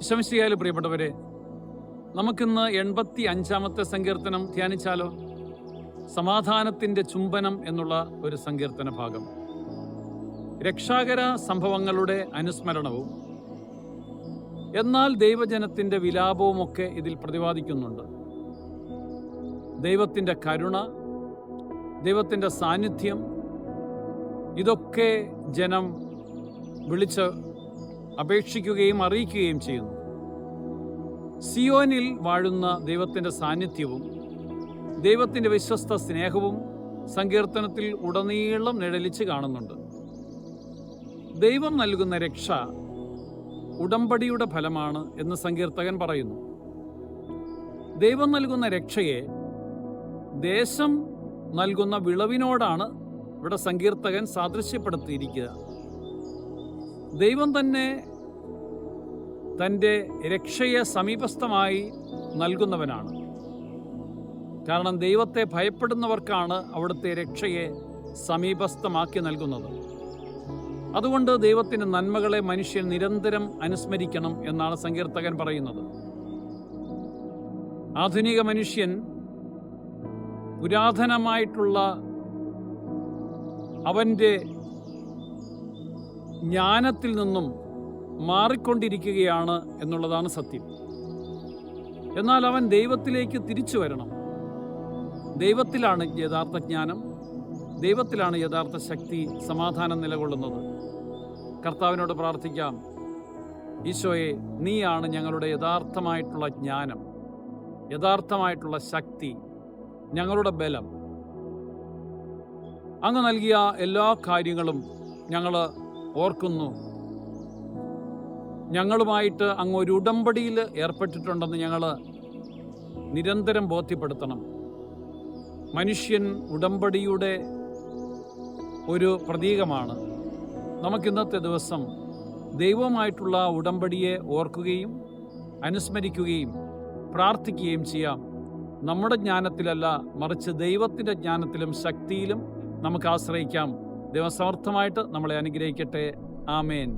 ഈശോമിശിഹായിൽ പ്രിയപ്പെട്ടവരെ, നമുക്കിന്ന് 85-ാമത്തെ സങ്കീർത്തനം ധ്യാനിച്ചാലോ? സമാധാനത്തിൻ്റെ ചുംബനം എന്നുള്ള ഒരു സങ്കീർത്തന ഭാഗം. രക്ഷാകര സംഭവങ്ങളുടെ അനുസ്മരണവും എന്നാൽ ദൈവജനത്തിൻ്റെ വിലാപവുമൊക്കെ ഇതിൽ പ്രതിപാദിക്കുന്നുണ്ട്. ദൈവത്തിൻ്റെ കരുണ, ദൈവത്തിൻ്റെ സാന്നിധ്യം, ഇതൊക്കെ ജനം വിളിച്ച് അപേക്ഷിക്കുകയും അറിയിക്കുകയും ചെയ്യുന്നു. സിയോനിൽ വാഴുന്ന ദൈവത്തിൻ്റെ സാന്നിധ്യവും ദൈവത്തിൻ്റെ വിശ്വസ്ത സ്നേഹവും സങ്കീർത്തനത്തിൽ ഉടനീളം നിഴലിച്ച് കാണുന്നുണ്ട്. ദൈവം നൽകുന്ന രക്ഷ ഉടമ്പടിയുടെ ഫലമാണ് എന്ന് സങ്കീർത്തകൻ പറയുന്നു. ദൈവം നൽകുന്ന രക്ഷയെ ദേശം നൽകുന്ന വിളവിനോടാണ് ഇവിടെ സങ്കീർത്തകൻ സാദൃശ്യപ്പെടുത്തിയിരിക്കുക. ദൈവം തന്നെ തൻ്റെ രക്ഷയെ സമീപസ്ഥമായി നൽകുന്നവനാണ്. കാരണം ദൈവത്തെ ഭയപ്പെടുന്നവർക്കാണ് അവിടുത്തെ രക്ഷയെ സമീപസ്ഥമാക്കി നൽകുന്നത്. അതുകൊണ്ട് ദൈവത്തിൻ്റെ നന്മകളെ മനുഷ്യൻ നിരന്തരം അനുസ്മരിക്കണം എന്നാണ് സങ്കീർത്തകൻ പറയുന്നത്. ആധുനിക മനുഷ്യൻ പുരാതനമായിട്ടുള്ള അവൻ്റെ ജ്ഞാനത്തിൽ നിന്നും മാറിക്കൊണ്ടിരിക്കുകയാണ് എന്നുള്ളതാണ് സത്യം. എന്നാൽ അവൻ ദൈവത്തിലേക്ക് തിരിച്ചു വരണം. ദൈവത്തിലാണ് യഥാർത്ഥ ജ്ഞാനം, ദൈവത്തിലാണ് യഥാർത്ഥ ശക്തി, സമാധാനം നിലകൊള്ളുന്നത്. കർത്താവിനോട് പ്രാർത്ഥിക്കാം, ഈശോയെ, നീയാണ് ഞങ്ങളുടെ യഥാർത്ഥമായിട്ടുള്ള ജ്ഞാനം, യഥാർത്ഥമായിട്ടുള്ള ശക്തി, ഞങ്ങളുടെ ബലം. അങ്ങ് നൽകിയ എല്ലാ കാര്യങ്ങളും ഞങ്ങൾ ഓർക്കുന്നു. ഞങ്ങളുമായിട്ട് അങ്ങ് ഒരു ഉടമ്പടിയിൽ ഏർപ്പെട്ടിട്ടുണ്ടെന്ന് ഞങ്ങൾ നിരന്തരം ബോധ്യപ്പെടുത്തണം. മനുഷ്യൻ ഉടമ്പടിയുടെ ഒരു പ്രതീകമാണ്. നമുക്കിന്നത്തെ ദിവസം ദൈവവുമായിട്ടുള്ള ഉടമ്പടിയെ ഓർക്കുകയും അനുസ്മരിക്കുകയും പ്രാർത്ഥിക്കുകയും ചെയ്യാം. നമ്മുടെ ജ്ഞാനത്തിലല്ല, മറിച്ച് ദൈവത്തിൻ്റെ ജ്ഞാനത്തിലും ശക്തിയിലും നമുക്ക് ആശ്രയിക്കാം. ദൈവം സമർത്ഥമായിട്ട് നമ്മളെ അനുഗ്രഹിക്കട്ടെ. ആമേൻ.